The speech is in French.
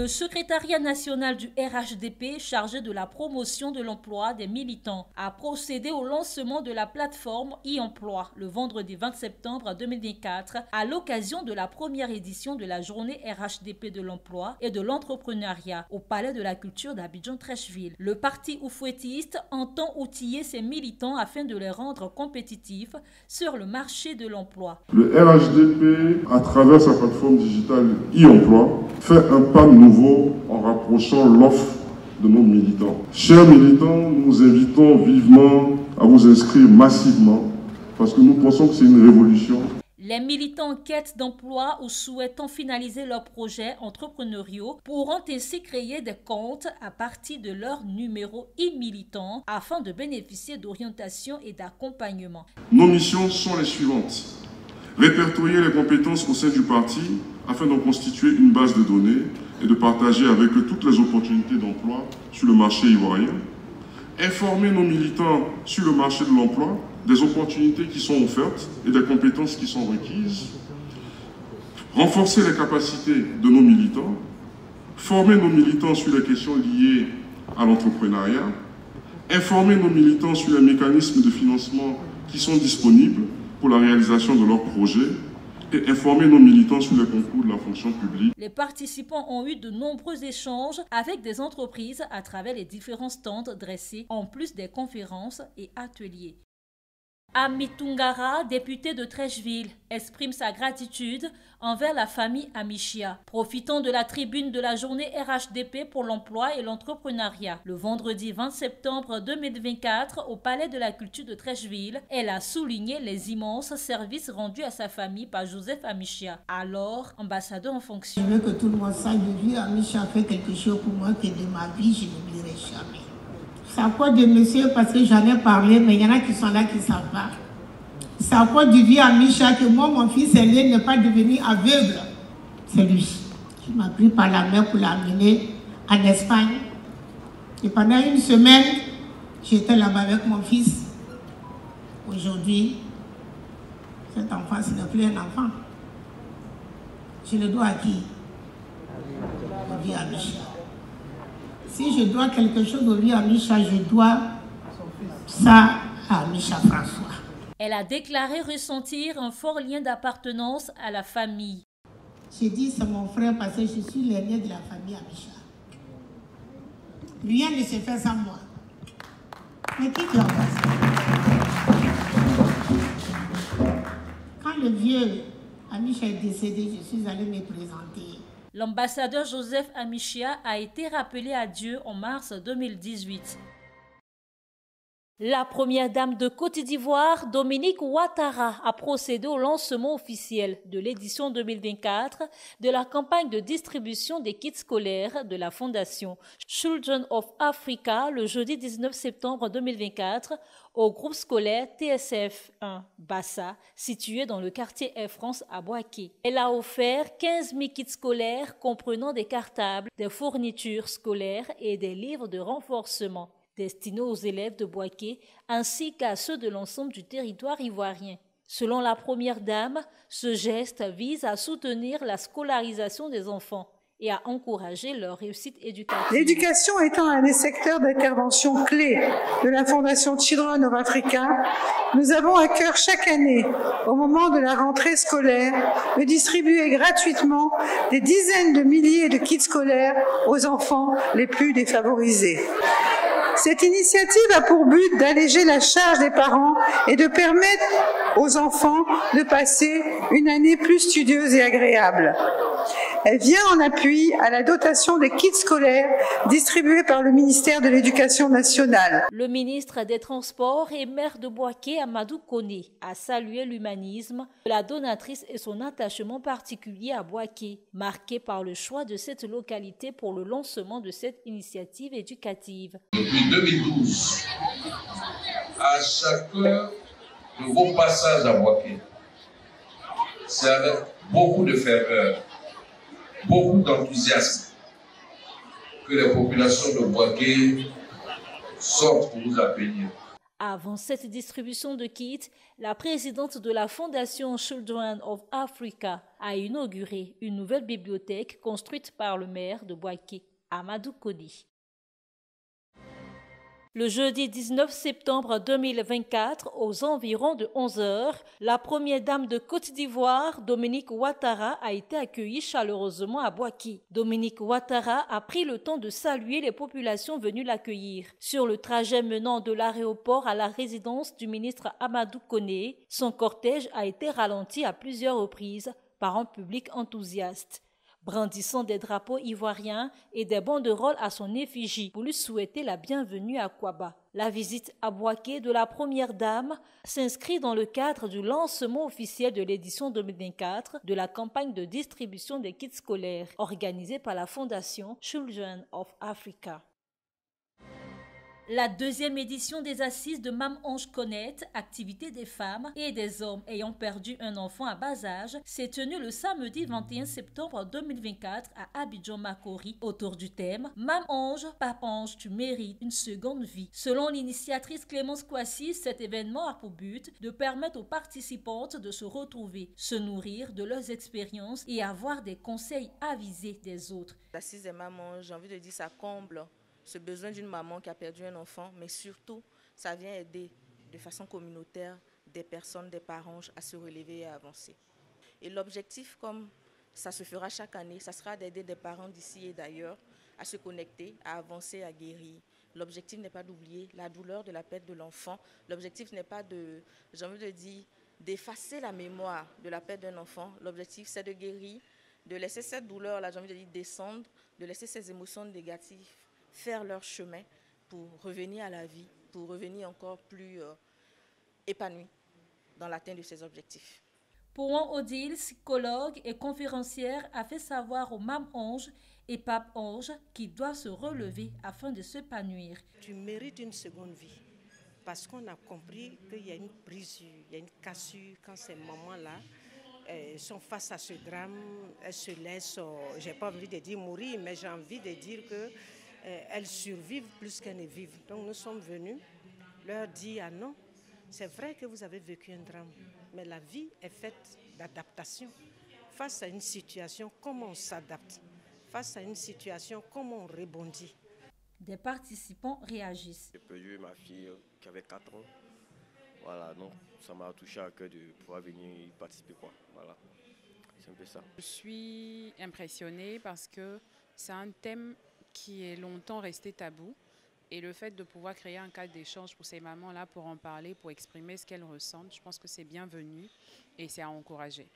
Le secrétariat national du RHDP, chargé de la promotion de l'emploi des militants, a procédé au lancement de la plateforme e-emploi le vendredi 20 septembre 2024 à l'occasion de la première édition de la journée RHDP de l'emploi et de l'entrepreneuriat au Palais de la Culture d'Abidjan-Treichville. Le parti oufouettiste entend outiller ses militants afin de les rendre compétitifs sur le marché de l'emploi. Le RHDP, à travers sa plateforme digitale e-emploi, fait un pas nouveau en rapprochant l'offre de nos militants. Chers militants, nous invitons vivement à vous inscrire massivement parce que nous pensons que c'est une révolution. Les militants en quête d'emploi ou souhaitant finaliser leurs projets entrepreneuriaux pourront ainsi créer des comptes à partir de leur numéro e-militant afin de bénéficier d'orientation et d'accompagnement. Nos missions sont les suivantes. Répertorier les compétences au sein du parti afin d'en constituer une base de données et de partager avec eux toutes les opportunités d'emploi sur le marché ivoirien. Informer nos militants sur le marché de l'emploi, des opportunités qui sont offertes et des compétences qui sont requises. Renforcer les capacités de nos militants. Former nos militants sur les questions liées à l'entrepreneuriat. Informer nos militants sur les mécanismes de financement qui sont disponibles pour la réalisation de leurs projets et informer nos militants sur les concours de la fonction publique. Les participants ont eu de nombreux échanges avec des entreprises à travers les différents stands dressés, en plus des conférences et ateliers. Amitungara, député de Treichville, exprime sa gratitude envers la famille Amichia, profitant de la tribune de la journée RHDP pour l'emploi et l'entrepreneuriat. Le vendredi 20 septembre 2024, au Palais de la Culture de Treichville, elle a souligné les immenses services rendus à sa famille par Joseph Amichia, alors ambassadeur en fonction. Je veux que tout le monde sache que Amichia a fait quelque chose pour moi que de ma vie, je n'oublierai jamais. C'est à quoi de monsieur, parce que j'en ai parlé, mais il y en a qui sont là qui ne savent pas. C'est à quoi du vieux Amichia que moi, mon fils aîné n'est pas devenu aveugle. C'est lui qui m'a pris par la main pour l'amener en Espagne. Et pendant une semaine, j'étais là-bas avec mon fils. Aujourd'hui, cet enfant, ce n'est plus un enfant. Je le dois à qui? Au vieux Amichia. Si je dois quelque chose au vieux Amichia, je dois ça à Amichia François. Elle a déclaré ressentir un fort lien d'appartenance à la famille. J'ai dit c'est mon frère parce que je suis l'aîné de la famille Amichia. Rien ne se fait sans moi. Mais qui te remplace? Quand le vieux Amichia est décédé, je suis allée me présenter. L'ambassadeur Joseph Amichia a été rappelé à Dieu en mars 2018. La première dame de Côte d'Ivoire, Dominique Ouattara, a procédé au lancement officiel de l'édition 2024 de la campagne de distribution des kits scolaires de la Fondation Children of Africa le jeudi 19 septembre 2024 au groupe scolaire TSF 1 Bassa, situé dans le quartier Air France à Boaké. Elle a offert 15 000 kits scolaires comprenant des cartables, des fournitures scolaires et des livres de renforcement destinés aux élèves de Boaké ainsi qu'à ceux de l'ensemble du territoire ivoirien. Selon la première dame, ce geste vise à soutenir la scolarisation des enfants et à encourager leur réussite éducative. L'éducation étant un des secteurs d'intervention clés de la Fondation Children of Africa, nous avons à cœur chaque année, au moment de la rentrée scolaire, de distribuer gratuitement des dizaines de milliers de kits scolaires aux enfants les plus défavorisés. Cette initiative a pour but d'alléger la charge des parents et de permettre aux enfants de passer une année plus studieuse et agréable. Elle vient en appui à la dotation des kits scolaires distribués par le ministère de l'Éducation nationale. Le ministre des Transports et maire de Boaké, Amadou Koné, a salué l'humanisme de la donatrice et son attachement particulier à Boaké, marqué par le choix de cette localité pour le lancement de cette initiative éducative. Depuis 2012, à chacun de vos passages à Boaké, c'est avec beaucoup de ferveur, beaucoup d'enthousiasme que les populations de Boaké sortent pour vous accueillir. Avant cette distribution de kits, la présidente de la Fondation Children of Africa a inauguré une nouvelle bibliothèque construite par le maire de Bouaké, Amadou Koni. Le jeudi 19 septembre 2024, aux environs de 11 h, la première dame de Côte d'Ivoire, Dominique Ouattara, a été accueillie chaleureusement à Bouaké. Dominique Ouattara a pris le temps de saluer les populations venues l'accueillir. Sur le trajet menant de l'aéroport à la résidence du ministre Amadou Koni, son cortège a été ralenti à plusieurs reprises par un public enthousiaste, brandissant des drapeaux ivoiriens et des banderoles à son effigie pour lui souhaiter la bienvenue à Kouaba. La visite à Bouaké de la première dame s'inscrit dans le cadre du lancement officiel de l'édition 2024 de la campagne de distribution des kits scolaires organisée par la Fondation Children of Africa. La deuxième édition des assises de Mam Ange Connect, activité des femmes et des hommes ayant perdu un enfant à bas âge, s'est tenue le samedi 21 septembre 2024 à Abidjan-Makori autour du thème Mam Ange, Pape Ange, tu mérites une seconde vie. Selon l'initiatrice Clémence Kouassi, cet événement a pour but de permettre aux participantes de se retrouver, se nourrir de leurs expériences et avoir des conseils avisés des autres. L'assise des mamans, j'ai envie de dire, ça comble ce besoin d'une maman qui a perdu un enfant, mais surtout, ça vient aider de façon communautaire des personnes, des parents à se relever et à avancer. Et l'objectif, comme ça se fera chaque année, ça sera d'aider des parents d'ici et d'ailleurs à se connecter, à avancer, à guérir. L'objectif n'est pas d'oublier la douleur de la perte de l'enfant. L'objectif n'est pas de, j'ai envie de dire, d'effacer la mémoire de la perte d'un enfant. L'objectif, c'est de guérir, de laisser cette douleur-là, j'ai envie de dire, descendre, de laisser ces émotions négatives faire leur chemin pour revenir à la vie, pour revenir encore plus épanoui dans l'atteinte de ses objectifs. Pouan Odile, psychologue et conférencière, a fait savoir aux Mam Ange et Pape Ange qu'ils doivent se relever afin de s'épanouir. Tu mérites une seconde vie parce qu'on a compris qu'il y a une brisure, il y a une cassure quand ces mamans-là sont face à ce drame, elles se laissent, j'ai pas envie de dire mourir, mais j'ai envie de dire que elles survivent plus qu'elles ne vivent. Donc nous sommes venus leur dire ah non, c'est vrai que vous avez vécu un drame, mais la vie est faite d'adaptation. Face à une situation, comment on s'adapte? Face à une situation, comment on rebondit? Des participants réagissent. J'ai perdu ma fille qui avait 4 ans. Voilà, donc ça m'a touché à cœur de pouvoir venir y participer, quoi. Voilà, c'est un peu ça. Je suis impressionnée parce que c'est un thème qui est longtemps resté tabou. Et le fait de pouvoir créer un cadre d'échange pour ces mamans-là, pour en parler, pour exprimer ce qu'elles ressentent, je pense que c'est bienvenu et c'est à encourager.